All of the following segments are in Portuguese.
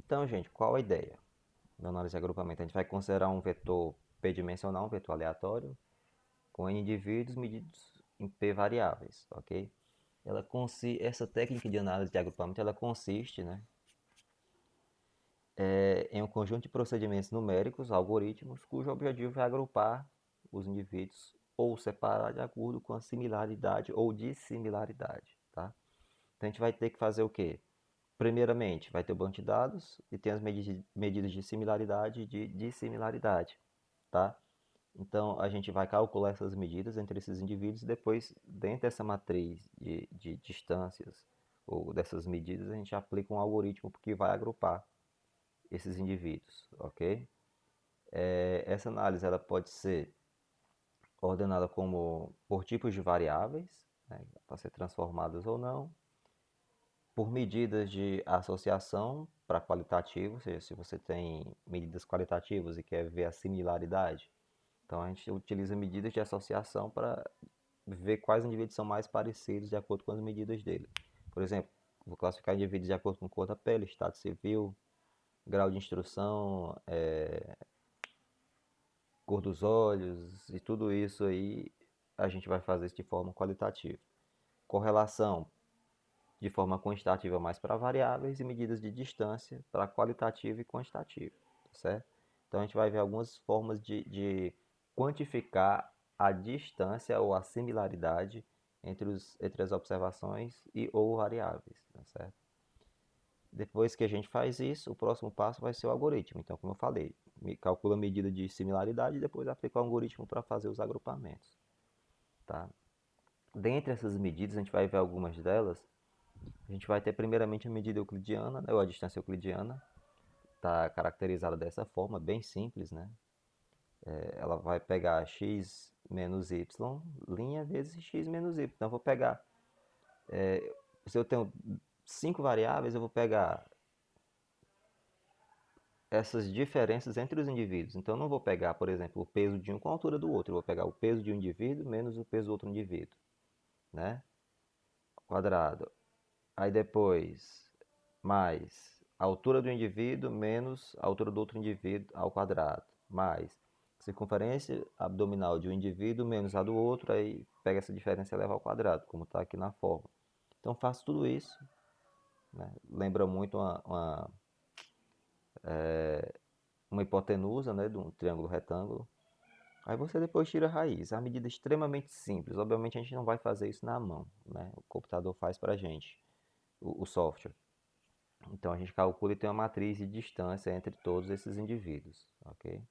Então, gente, qual a ideia da análise de agrupamento? A gente vai considerar um vetor p-dimensional, um vetor aleatório, com n indivíduos medidos em p variáveis, ok? Essa técnica de análise de agrupamento ela consiste, né, em um conjunto de procedimentos numéricos, algoritmos, cujo objetivo é agrupar os indivíduos ou separar de acordo com a similaridade ou dissimilaridade, tá? Então a gente vai ter que fazer o quê? Primeiramente, vai ter o banco de dados e tem as medidas de similaridade e de dissimilaridade, tá? Então a gente vai calcular essas medidas entre esses indivíduos e depois, dentro dessa matriz de distâncias ou dessas medidas, a gente aplica um algoritmo que vai agrupar esses indivíduos, ok? Essa análise ela pode ser ordenada como por tipos de variáveis, né, para ser transformadas ou não, por medidas de associação para qualitativo, ou seja, se você tem medidas qualitativas e quer ver a similaridade, então a gente utiliza medidas de associação para ver quais indivíduos são mais parecidos de acordo com as medidas dele. Por exemplo, vou classificar indivíduos de acordo com cor da pele, estado civil, grau de instrução, cor dos olhos e tudo isso aí a gente vai fazer isso de forma qualitativa. Correlação de forma quantitativa mais para variáveis e medidas de distância para qualitativo e quantitativo, tá certo? Então a gente vai ver algumas formas de quantificar a distância ou a similaridade entre as observações e ou variáveis, tá certo? Depois que a gente faz isso, o próximo passo vai ser o algoritmo. Então, como eu falei, calcula a medida de similaridade e depois aplica o algoritmo para fazer os agrupamentos, tá? Dentre essas medidas, a gente vai ver algumas delas. A gente vai ter primeiramente a medida euclidiana, né, ou a distância euclidiana, está caracterizada dessa forma, bem simples, né? Ela vai pegar x menos y, linha vezes x menos y. Então, eu vou pegar, se eu tenho 5 variáveis, eu vou pegar essas diferenças entre os indivíduos. Então, eu não vou pegar, por exemplo, o peso de um com a altura do outro. Eu vou pegar o peso de um indivíduo menos o peso do outro indivíduo, né? Quadrado. Aí depois, mais a altura do indivíduo menos a altura do outro indivíduo ao quadrado, mais circunferência abdominal de um indivíduo menos a do outro, aí pega essa diferença e leva ao quadrado, como está aqui na forma. Então faço tudo isso, né? Lembra muito uma hipotenusa, né, de um triângulo retângulo. Aí você depois tira a raiz. É uma medida extremamente simples. Obviamente a gente não vai fazer isso na mão, né? O computador faz para a gente, o software. Então a gente calcula e tem uma matriz de distância entre todos esses indivíduos, ok?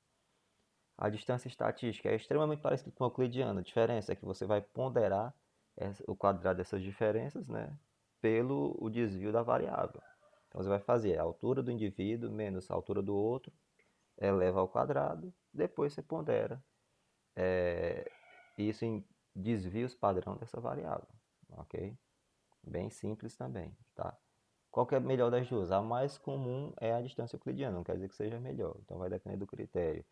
A distância estatística é extremamente parecida com a euclidiana. A diferença é que você vai ponderar o quadrado dessas diferenças, né, pelo o desvio da variável. Então você vai fazer a altura do indivíduo menos a altura do outro, eleva ao quadrado, depois você pondera isso em desvios padrão dessa variável, ok? Bem simples também, tá? Qual que é a melhor das duas? A mais comum é a distância euclidiana, não quer dizer que seja melhor, então vai depender do critério,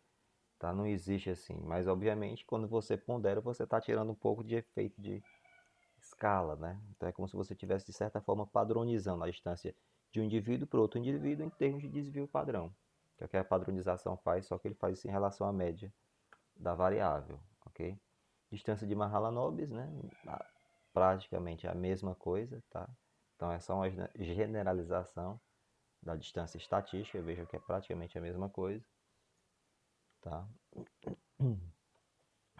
tá? Não existe assim, mas obviamente quando você pondera, você está tirando um pouco de efeito de escala, né? Então é como se você estivesse de certa forma padronizando a distância de um indivíduo para outro indivíduo em termos de desvio padrão, que é o que a padronização faz, só que ele faz isso em relação à média da variável, ok? Distância de Mahalanobis, né? Praticamente a mesma coisa, tá? Então é só uma generalização da distância estatística, vejam que é praticamente a mesma coisa, tá?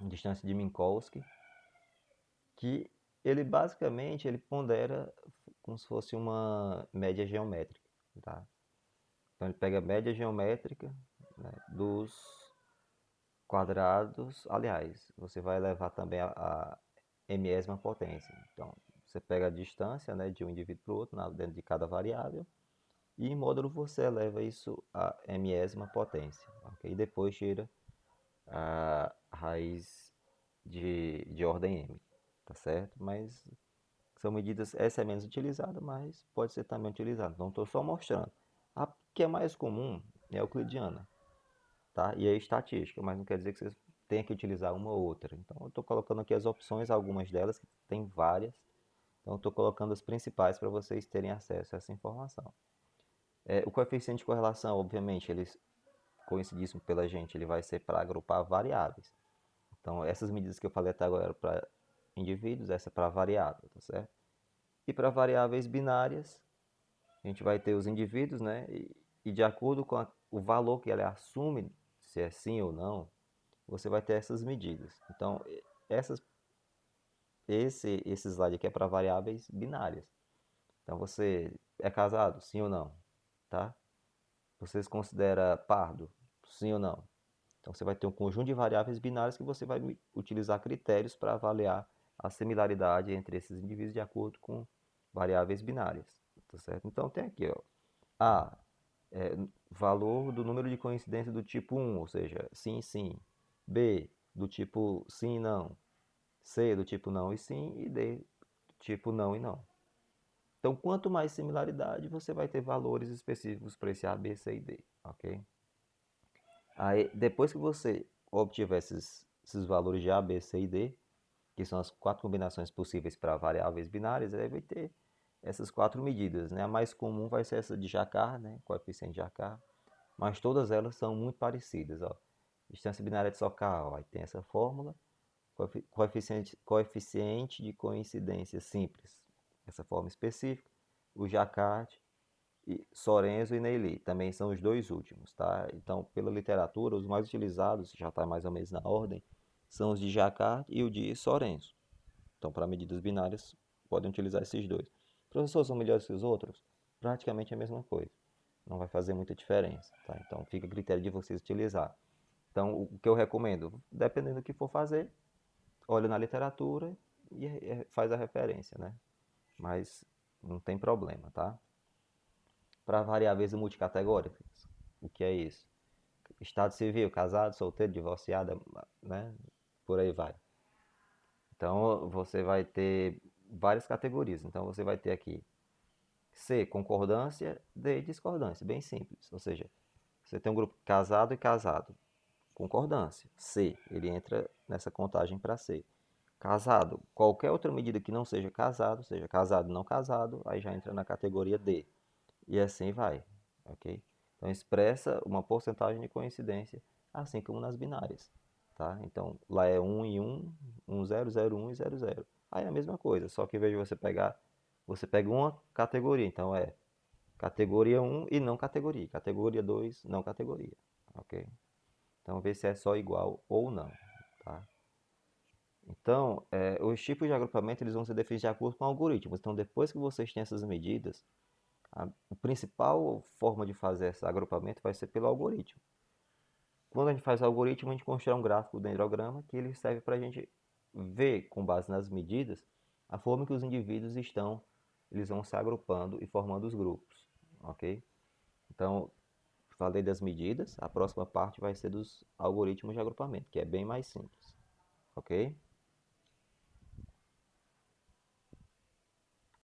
Distância de Minkowski, que ele basicamente ele pondera como se fosse uma média geométrica, tá? Então ele pega a média geométrica, né, dos quadrados, aliás, você vai levar também a mésima potência. Então, você pega a distância, né, de um indivíduo para o outro, dentro de cada variável, e em módulo você eleva isso a mésima potência, ok? E depois tira a raiz de ordem m, tá certo? Mas são medidas, essa é menos utilizada, mas pode ser também utilizada. Então, estou só mostrando. A que é mais comum é a euclidiana, tá? E é estatística, mas não quer dizer que você tenha que utilizar uma ou outra. Então, eu estou colocando aqui as opções, algumas delas, que tem várias. Então, eu estou colocando as principais para vocês terem acesso a essa informação. O coeficiente de correlação, obviamente, ele conhecidíssimo pela gente, ele vai ser para agrupar variáveis. Então, essas medidas que eu falei até agora eram para indivíduos, essa é para variável, tá certo? E para variáveis binárias, a gente vai ter os indivíduos, né? E de acordo com o valor que ela assume, se é sim ou não, você vai ter essas medidas. Então, essas, esse slide aqui é para variáveis binárias. Então, você é casado, sim ou não, tá? Você se considera pardo, sim ou não? Então, você vai ter um conjunto de variáveis binárias que você vai utilizar critérios para avaliar a similaridade entre esses indivíduos de acordo com variáveis binárias, tá certo? Então, tem aqui, ó, A, valor do número de coincidência do tipo 1, ou seja, sim, sim. B, do tipo sim e não. C, do tipo não e sim. E D, do tipo não e não. Então, quanto mais similaridade, você vai ter valores específicos para esse A, B, C e D, ok? Aí, depois que você obtiver esses valores de A, B, C e D, que são as 4 combinações possíveis para variáveis binárias, aí vai ter essas 4 medidas, né? A mais comum vai ser essa de Jacquard, né? Coeficiente de Jacquard, mas todas elas são muito parecidas, ó. Distância binária de Sokal, ó, aí tem essa fórmula. Coeficiente de coincidência simples, essa forma específica. O Jacquard, e Sorenzo e Neily, também são os dois últimos, tá? Então, pela literatura, os mais utilizados, já está mais ou menos na ordem, são os de Jacquard e o de Sorenzo. Então, para medidas binárias, podem utilizar esses dois. Professor, são melhores que os outros? Praticamente a mesma coisa. Não vai fazer muita diferença, tá? Então, fica a critério de vocês utilizar. Então, o que eu recomendo, dependendo do que for fazer, olha na literatura e faz a referência, né? Mas não tem problema, tá? Para variáveis multicategóricas, o que é isso? Estado civil, casado, solteiro, divorciado, né? Por aí vai. Então, você vai ter várias categorias. Então, você vai ter aqui C, concordância, D, discordância. Bem simples. Ou seja, você tem um grupo casado e casado. Concordância. C, ele entra nessa contagem para C. Casado, qualquer outra medida que não seja casado, não casado, aí já entra na categoria D. E assim vai, ok? Então expressa uma porcentagem de coincidência, assim como nas binárias, tá? Então lá é 1 e 1, 1, 0, 0, 1 e 0, 0. Aí é a mesma coisa, só que em vez de você pega uma categoria, então é categoria 1 e não categoria, categoria 2, não categoria, ok? Então vê se é só igual ou não, tá? Então, os tipos de agrupamento eles vão ser definidos de acordo com algoritmos. Então, depois que vocês têm essas medidas, a principal forma de fazer esse agrupamento vai ser pelo algoritmo. Quando a gente faz o algoritmo, a gente constrói um gráfico do dendrograma que ele serve para a gente ver, com base nas medidas, a forma que os indivíduos eles vão se agrupando e formando os grupos, ok? Então, falei das medidas, a próxima parte vai ser dos algoritmos de agrupamento, que é bem mais simples, ok?